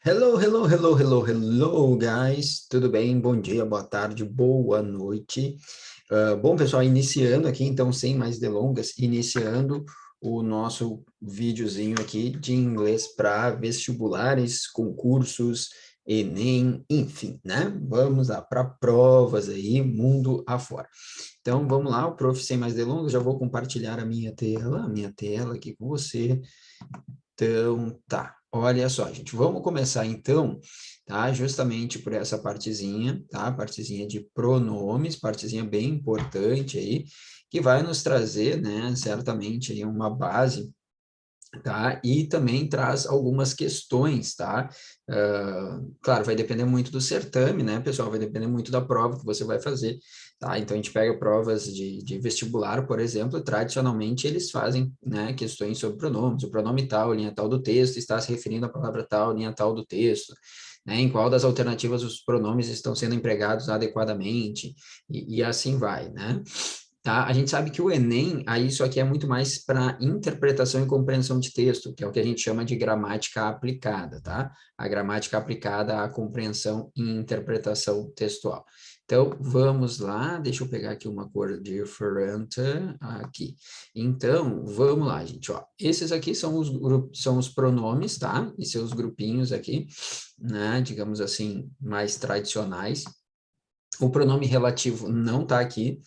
Hello, hello, hello, hello, hello, guys. Tudo bem? Bom dia, boa tarde, boa noite. Bom, pessoal, iniciando aqui, então, sem mais delongas, iniciando o nosso videozinho aqui de inglês para vestibulares, concursos, Enem, enfim, né? Vamos lá para provas aí, mundo afora. Então, vamos lá, o prof, sem mais delongas, já vou compartilhar a minha tela aqui com você. Então, tá. Olha só, gente, vamos começar então, tá? Justamente por essa partezinha, tá? Partezinha de pronomes, partezinha bem importante aí, que vai nos trazer, né, certamente aí uma base, tá? E também traz algumas questões, tá? Claro, vai depender muito do certame, né, pessoal? Vai depender muito da prova que você vai fazer, tá? Então, a gente pega provas de vestibular, por exemplo, tradicionalmente eles fazem, né, questões sobre pronomes, o pronome tal, linha tal do texto, está se referindo à palavra tal, linha tal do texto, né? Em qual das alternativas os pronomes estão sendo empregados adequadamente, e assim vai, né? Tá? A gente sabe que o Enem, aí isso aqui é muito mais para interpretação e compreensão de texto, que é o que a gente chama de gramática aplicada, tá? A gramática aplicada à compreensão e interpretação textual. Então, vamos lá, deixa eu pegar aqui uma cor diferente, aqui. Então, vamos lá, gente, ó. Esses aqui são os pronomes, tá? E seus grupinhos aqui, né? Digamos assim, mais tradicionais. O pronome relativo não está aqui.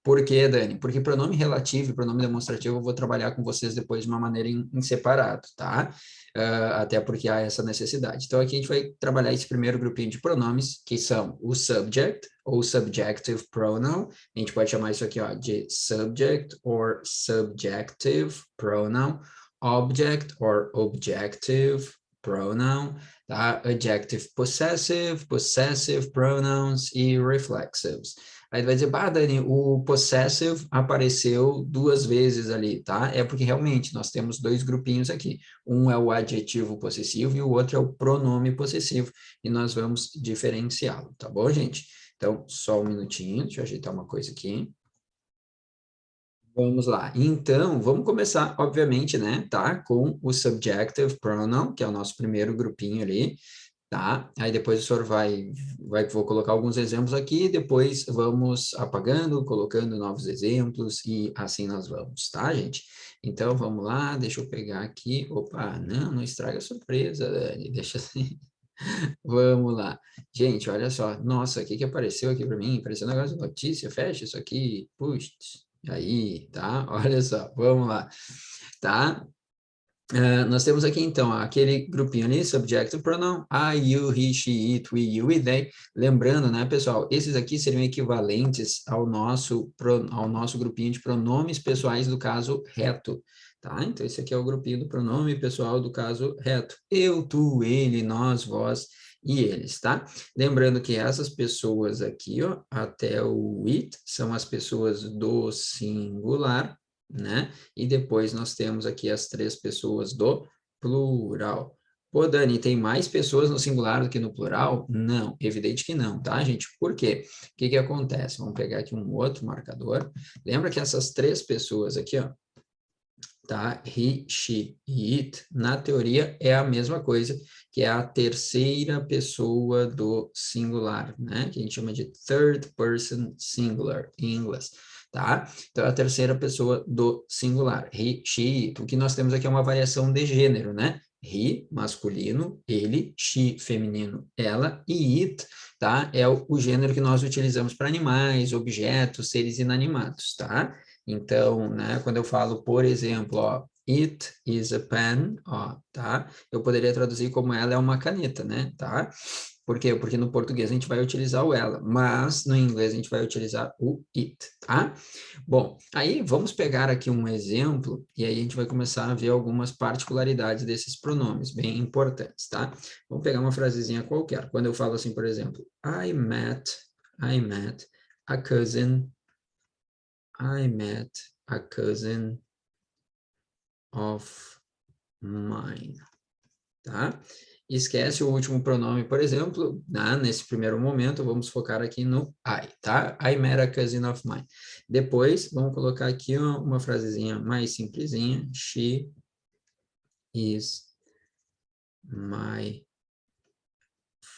Por quê, Dani? Porque pronome relativo e pronome demonstrativo eu vou trabalhar com vocês depois de uma maneira em separado, tá? Até porque há essa necessidade. Então, aqui a gente vai trabalhar esse primeiro grupinho de pronomes, que são o subject, ou subjective pronoun. A gente pode chamar isso aqui, ó, de subject or subjective pronoun, object or objective pronoun, tá? Adjective possessive, possessive pronouns e reflexives. Aí vai dizer, bah, Dani, o possessive apareceu duas vezes ali, tá? É porque realmente nós temos dois grupinhos aqui. Um é o adjetivo possessivo e o outro é o pronome possessivo. E nós vamos diferenciá-lo, tá bom, gente? Então, só um minutinho, deixa eu ajeitar uma coisa aqui. Vamos lá. Então, vamos começar, obviamente, né, tá? Com o subjective pronoun, que é o nosso primeiro grupinho ali, tá? Aí depois o senhor vou colocar alguns exemplos aqui, depois vamos apagando, colocando novos exemplos e assim nós vamos, tá, gente? Então, vamos lá, deixa eu pegar aqui. Opa, não estraga a surpresa, Dani, deixa assim. Vamos lá. Gente, olha só. Nossa, o que que apareceu aqui para mim? Apareceu um negócio de notícia, fecha isso aqui. Puxa, aí, tá? Olha só, vamos lá. Tá? Nós temos aqui, então, aquele grupinho ali, subjective pronoun, I, you, he, she, it, we, you e they. Lembrando, né, pessoal, esses aqui seriam equivalentes ao nosso grupinho de pronomes pessoais do caso reto, tá? Então, esse aqui é o grupinho do pronome pessoal do caso reto. Eu, tu, ele, nós, vós e eles, tá? Lembrando que essas pessoas aqui, ó, até o it, são as pessoas do singular, né? E depois nós temos aqui as três pessoas do plural. Pô, Dani, tem mais pessoas no singular do que no plural? Não, evidente que não, tá, gente? Por quê? O que que acontece? Vamos pegar aqui um outro marcador. Lembra que essas três pessoas aqui, ó, tá? He, she e it, na teoria é a mesma coisa, que é a terceira pessoa do singular, né? Que a gente chama de third person singular em inglês, tá? Então, é a terceira pessoa do singular. He, she, it. O que nós temos aqui é uma variação de gênero, né? He, masculino, ele, she, feminino, ela, e it, tá? É o gênero que nós utilizamos para animais, objetos, seres inanimados, tá? Então, né, quando eu falo, por exemplo, ó, it is a pen, ó, tá? Eu poderia traduzir como ela é uma caneta, né, tá? Por quê? Porque no português a gente vai utilizar o ela, mas no inglês a gente vai utilizar o it, tá? Bom, aí vamos pegar aqui um exemplo e aí a gente vai começar a ver algumas particularidades desses pronomes bem importantes, tá? Vamos pegar uma frasezinha qualquer. Quando eu falo assim, por exemplo, I met a cousin. I met a cousin of mine, tá? Esquece o último pronome, por exemplo, né? Nesse primeiro momento, vamos focar aqui no I, tá? I met a cousin of mine. Depois, vamos colocar aqui uma frasezinha mais simplesinha. She is my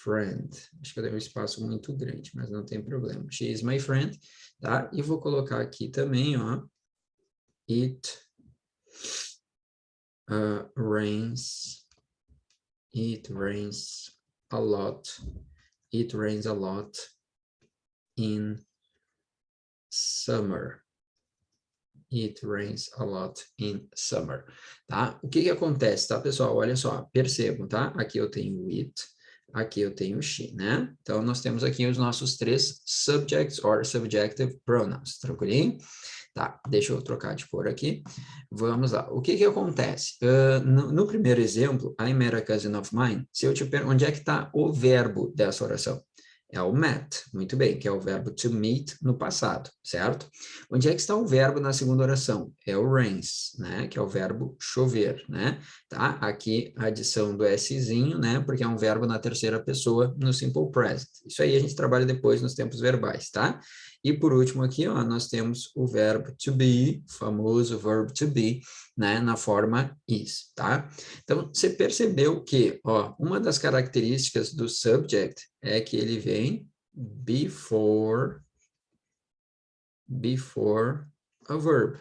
friend. Acho que eu dei um espaço muito grande, mas não tem problema. She is my friend, tá? E vou colocar aqui também, ó. It rains. It rains a lot. It rains a lot in summer. It rains a lot in summer, tá? O que que acontece, tá, pessoal? Olha só, percebam, tá? Aqui eu tenho it, aqui eu tenho she, né? Então, nós temos aqui os nossos três subjects or subjective pronouns, tranquilinho? Tá, deixa eu trocar de cor aqui. Vamos lá. O que que acontece? No primeiro exemplo, I met a cousin of mine, se eu te perguntar onde é que está o verbo dessa oração? É o met, muito bem, que é o verbo to meet no passado, certo? Onde é que está o verbo na segunda oração? É o rains, né? Que é o verbo chover, né? Tá? Aqui a adição do Szinho, né? Porque é um verbo na terceira pessoa no simple present. Isso aí a gente trabalha depois nos tempos verbais, tá? E por último aqui, ó, nós temos o verbo to be, o famoso verbo to be, né? Na forma is, tá? Então, você percebeu que, ó, uma das características do subject é que ele vem before a verb.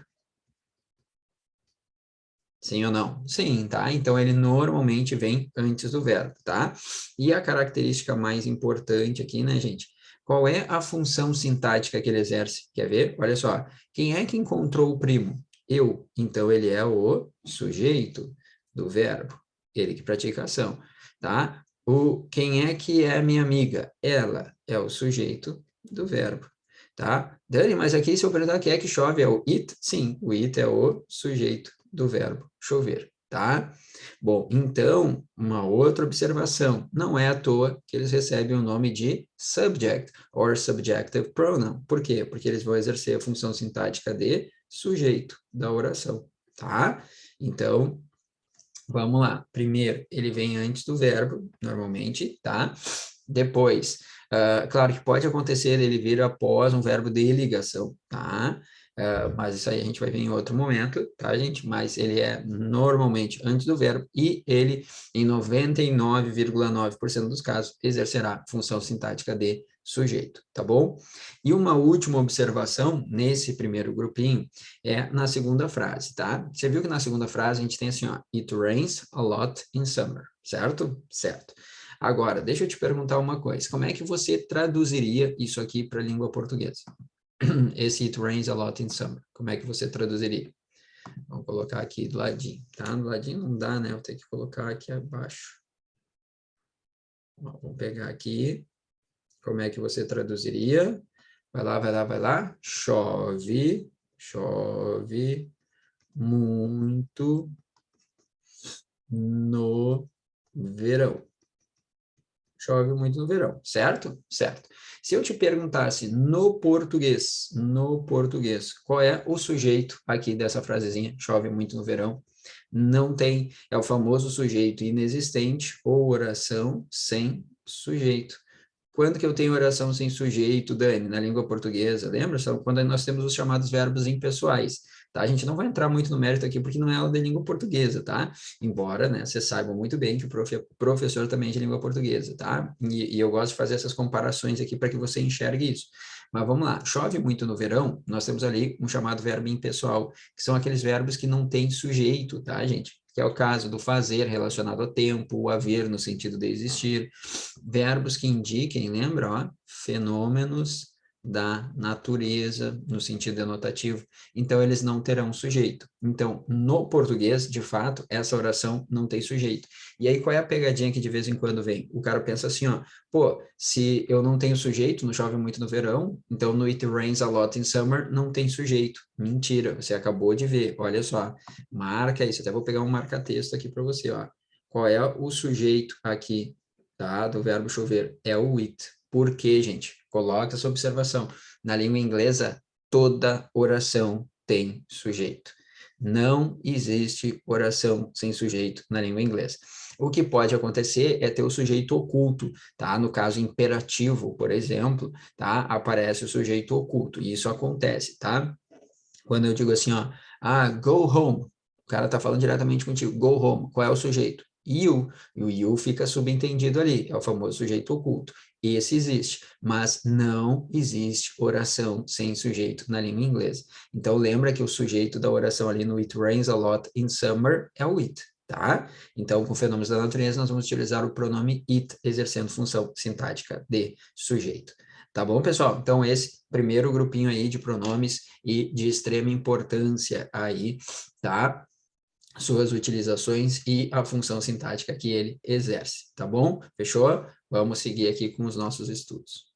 Sim ou não? Sim, tá? Então, ele normalmente vem antes do verbo, tá? E a característica mais importante aqui, né, gente? Qual é a função sintática que ele exerce? Quer ver? Olha só. Quem é que encontrou o primo? Eu. Então, ele é o sujeito do verbo. Ele que pratica a ação, tá? Quem é que é minha amiga? Ela é o sujeito do verbo, tá? Dani, mas aqui se eu perguntar quem é que chove, é o it? Sim, o it é o sujeito do verbo chover, tá? Bom, então, uma outra observação. Não é à toa que eles recebem o nome de subject or subjective pronoun. Por quê? Porque eles vão exercer a função sintática de sujeito da oração, tá? Então, vamos lá. Primeiro, ele vem antes do verbo, normalmente, tá? Depois, claro que pode acontecer ele vir após um verbo de ligação, tá? Mas isso aí a gente vai ver em outro momento, tá, gente? Mas ele é normalmente antes do verbo e ele, em 99,9% dos casos, exercerá função sintática de sujeito, tá bom? E uma última observação nesse primeiro grupinho é na segunda frase, tá? Você viu que na segunda frase a gente tem assim, ó, it rains a lot in summer, certo? Certo. Agora, deixa eu te perguntar uma coisa, como é que você traduziria isso aqui para a língua portuguesa? Esse it rains a lot in summer, como é que você traduziria? Vamos colocar aqui do ladinho, tá? Do ladinho não dá, né? Eu tenho que colocar aqui abaixo. Vamos pegar aqui, como é que você traduziria? Vai lá, vai lá, vai lá. Chove, chove muito no verão. Chove muito no verão, certo? Certo. Se eu te perguntasse no português, qual é o sujeito aqui dessa frasezinha, chove muito no verão? Não tem, é o famoso sujeito inexistente ou oração sem sujeito. Quando que eu tenho oração sem sujeito, Dani, na língua portuguesa? Lembra? São quando nós temos os chamados verbos impessoais, tá? A gente não vai entrar muito no mérito aqui, porque não é aula de língua portuguesa, tá? Embora, né, vocês saibam muito bem que o professor também é de língua portuguesa, tá? E eu gosto de fazer essas comparações aqui para que você enxergue isso. Mas vamos lá, chove muito no verão, nós temos ali um chamado verbo impessoal, que são aqueles verbos que não têm sujeito, tá, gente? Que é o caso do fazer relacionado ao tempo, o haver no sentido de existir, verbos que indiquem, lembra, ó, fenômenos da natureza, no sentido denotativo, então eles não terão sujeito. Então, no português, de fato, essa oração não tem sujeito. E aí, qual é a pegadinha que de vez em quando vem? O cara pensa assim, ó, pô, se eu não tenho sujeito, não chove muito no verão, então no it rains a lot in summer não tem sujeito. Mentira, você acabou de ver, olha só, marca isso, até vou pegar um marca-texto aqui para você, ó. Qual é o sujeito aqui, tá, do verbo chover? É o it. Por quê, gente? Coloca essa observação. Na língua inglesa, toda oração tem sujeito. Não existe oração sem sujeito na língua inglesa. O que pode acontecer é ter o sujeito oculto, tá? No caso imperativo, por exemplo, tá? Aparece o sujeito oculto, e isso acontece, tá? Quando eu digo assim, ó, go home, o cara tá falando diretamente contigo, go home, qual é o sujeito? you, e o you fica subentendido ali, é o famoso sujeito oculto. Esse existe, mas não existe oração sem sujeito na língua inglesa. Então, lembra que o sujeito da oração ali no It rains a lot in summer é o it, tá? Então, com fenômenos da natureza, nós vamos utilizar o pronome it, exercendo função sintática de sujeito. Tá bom, pessoal? Então, esse primeiro grupinho aí de pronomes e de extrema importância aí, tá? Suas utilizações e a função sintática que ele exerce, tá bom? Fechou? Vamos seguir aqui com os nossos estudos.